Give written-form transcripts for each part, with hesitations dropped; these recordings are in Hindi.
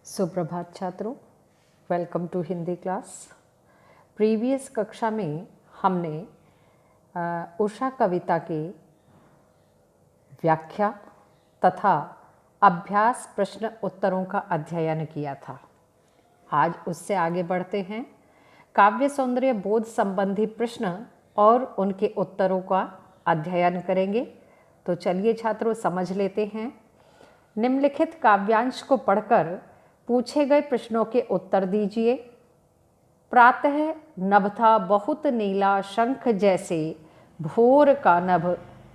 सुप्रभात छात्रों, welcome to Hindi class. Previous कक्षा में हमने उषा कविता के व्याख्या तथा अभ्यास प्रश्न उत्तरों का अध्ययन किया था। आज उससे आगे बढ़ते हैं। काव्य सौंदर्य बोध संबंधी प्रश्न और उनके उत्तरों का अध्ययन करेंगे। तो चलिए छात्रों, समझ लेते हैं। निम्नलिखित काव्यांश को पढ़कर पूछे गए प्रश्नों के उत्तर दीजिए। प्रातः नभ था बहुत नीला शंख जैसे, भोर का नभ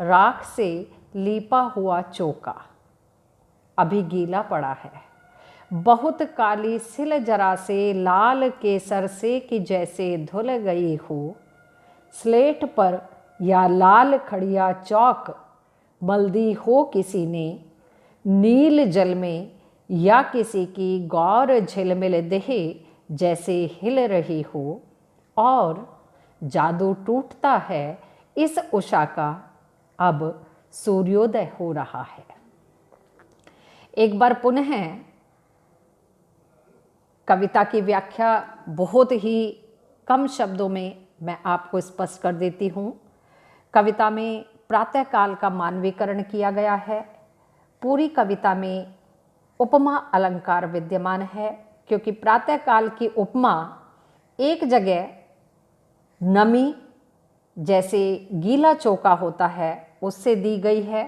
राख से लीपा हुआ चौका। अभी गीला पड़ा है। बहुत काली सिल जरा से, लाल केसर से कि जैसे धुल गई हो। स्लेट पर या लाल खड़िया चौक मल्दी हो किसी ने, नील जल में या किसी की गौर झिलमिल देह जैसे हिल रही हो। और जादू टूटता है इस उषा का, अब सूर्योदय हो रहा है। एक बार पुनः कविता की व्याख्या बहुत ही कम शब्दों में मैं आपको स्पष्ट कर देती हूँ। कविता में प्रातःकाल का मानवीकरण किया गया है। पूरी कविता में उपमा अलंकार विद्यमान है, क्योंकि प्रातःकाल की उपमा एक जगह नमी जैसे गीला चौका होता है उससे दी गई है,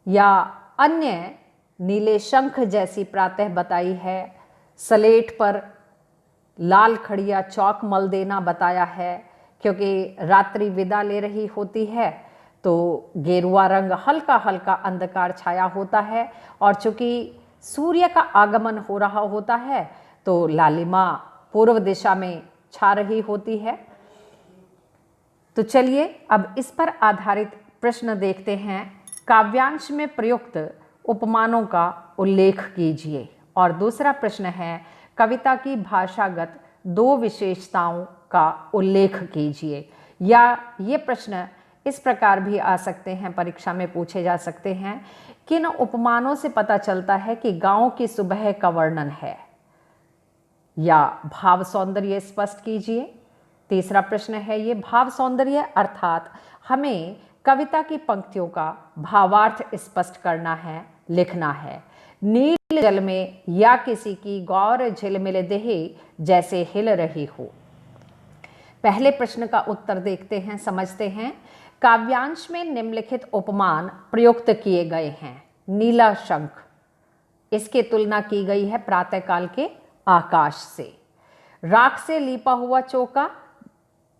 या अन्य नीले शंख जैसी प्रातः बताई है। स्लेट पर लाल खड़िया चौक मल देना बताया है, क्योंकि रात्रि विदा ले रही होती है तो गेरुआ रंग हल्का हल्का अंधकार छाया होता है, और चूंकि सूर्य का आगमन हो रहा होता है तो लालिमा पूर्व दिशा में छा रही होती है। तो चलिए अब इस पर आधारित प्रश्न देखते हैं। काव्यांश में प्रयुक्त उपमानों का उल्लेख कीजिए। और दूसरा प्रश्न है, कविता की भाषागत दो विशेषताओं का उल्लेख कीजिए। या ये प्रश्न इस प्रकार भी आ सकते हैं, परीक्षा में पूछे जा सकते हैं, किन उपमानों से पता चलता है कि गांव की सुबह का वर्णन है। या भाव सौंदर्य स्पष्ट कीजिए। तीसरा प्रश्न है ये, भाव सौंदर्य अर्थात हमें कविता की पंक्तियों का भावार्थ स्पष्ट करना है, लिखना है। नील जल में या किसी की गौर झिलमिल देह जैसे हिल रही हो। पहले प्रश्न का उत्तर देखते हैं, समझते हैं। काव्यांश में निम्नलिखित उपमान प्रयुक्त किए गए हैं। नीला शंख, इसकी तुलना की गई है प्रातःकाल के आकाश से। राख से लीपा हुआ चौका,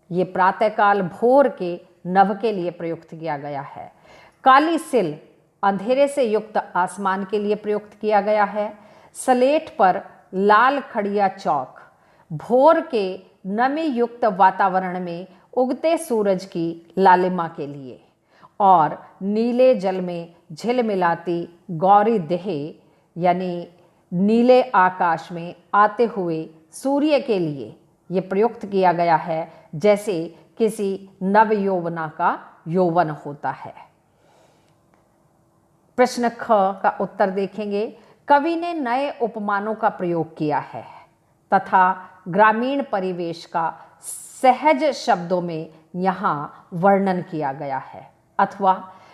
ये प्रातःकाल भोर के नभ के लिए प्रयुक्त किया गया है। काली सिल, अंधेरे से युक्त आसमान के लिए प्रयुक्त किया गया है। स्लेट पर लाल खड़िया चौक, भोर के नमी युक्त वातावरण में उगते सूरज की लालिमा के लिए। और नीले जल में झिलमिलाती गौरी देह, यानी नीले आकाश में आते हुए सूर्य के लिए ये प्रयुक्त किया गया है, जैसे किसी नव यौवना का यौवन होता है। प्रश्न ख का उत्तर देखेंगे। कवि ने नए उपमानों का प्रयोग किया है तथा ग्रामीण परिवेश का सहज शब्दों में यहाँ वर्णन किया गया है। अथवा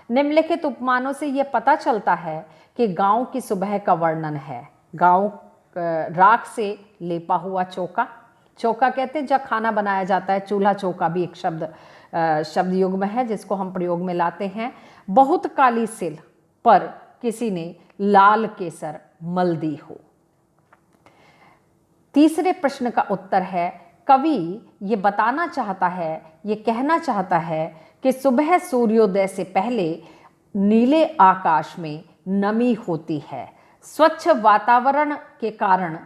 निम्नलिखित उपमानों से यह पता चलता है कि गांव की सुबह का वर्णन है। गांव राख से लेपा हुआ चौका, चौका कहते हैं जब खाना बनाया जाता है। चूल्हा चौका भी एक शब्द युग में है जिसको हम प्रयोग में लाते हैं। बहुत काली सिल पर किसी ने लाल केसर मल दी हो। तीसरे प्रश्न का उत्तर है, कवि ये बताना चाहता है, ये कहना चाहता है कि सुबह सूर्योदय से पहले नीले आकाश में नमी होती है। स्वच्छ वातावरण के कारण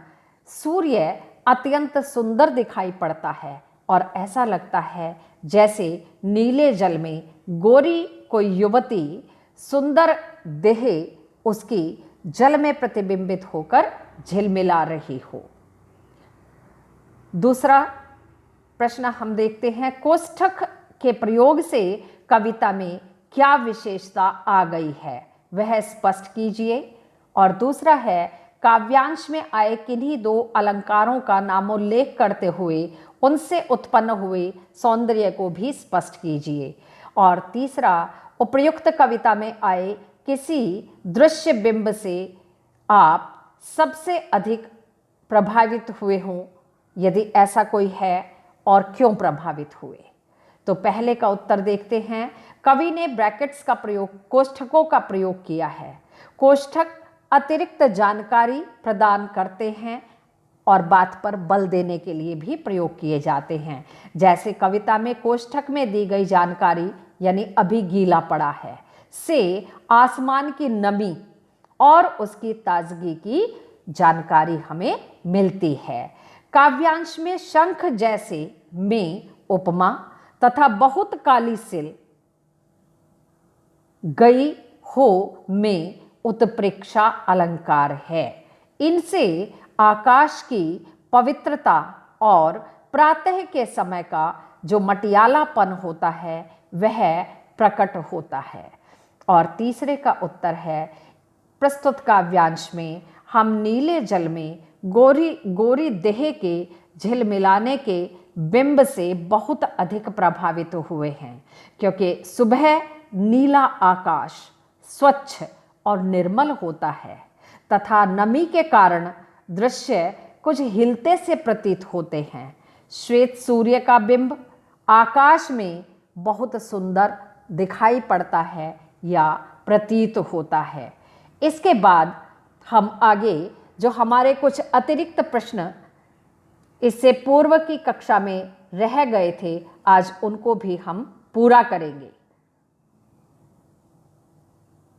सूर्य अत्यंत सुंदर दिखाई पड़ता है और ऐसा लगता है जैसे नीले जल में गोरी कोई युवती सुंदर देह उसकी जल में प्रतिबिंबित होकर झिलमिला रही हो। दूसरा प्रश्न हम देखते हैं, कोष्ठक के प्रयोग से कविता में क्या विशेषता आ गई है, वह स्पष्ट कीजिए। और दूसरा है, काव्यांश में आए किन्हीं दो अलंकारों का नामोल्लेख करते हुए उनसे उत्पन्न हुए सौंदर्य को भी स्पष्ट कीजिए। और तीसरा, उपर्युक्त कविता में आए किसी दृश्य बिंब से आप सबसे अधिक प्रभावित हुए हों, यदि ऐसा कोई है, और क्यों प्रभावित हुए। तो पहले का उत्तर देखते हैं। कवि ने ब्रैकेट्स का प्रयोग, कोष्ठकों का प्रयोग किया है। कोष्ठक अतिरिक्त जानकारी प्रदान करते हैं और बात पर बल देने के लिए भी प्रयोग किए जाते हैं। जैसे कविता में कोष्ठक में दी गई जानकारी, यानी अभी गीला पड़ा है, से आसमान की नमी और उसकी ताजगी की जानकारी हमें मिलती है। काव्यांश में शंख जैसे में उपमा तथा बहुत काली सिल गई हो में उत्प्रेक्षा अलंकार है। इनसे आकाश की पवित्रता और प्रातः के समय का जो मटियालापन होता है वह प्रकट होता है। और तीसरे का उत्तर है, प्रस्तुत काव्यांश में हम नीले जल में गोरी गोरी देह के झिलमिलाने के बिंब से बहुत अधिक प्रभावित हुए हैं, क्योंकि सुबह नीला आकाश स्वच्छ और निर्मल होता है तथा नमी के कारण दृश्य कुछ हिलते से प्रतीत होते हैं। श्वेत सूर्य का बिंब आकाश में बहुत सुंदर दिखाई पड़ता है या प्रतीत होता है। इसके बाद हम आगे जो हमारे कुछ अतिरिक्त प्रश्न इससे पूर्व की कक्षा में रह गए थे, आज उनको भी हम पूरा करेंगे।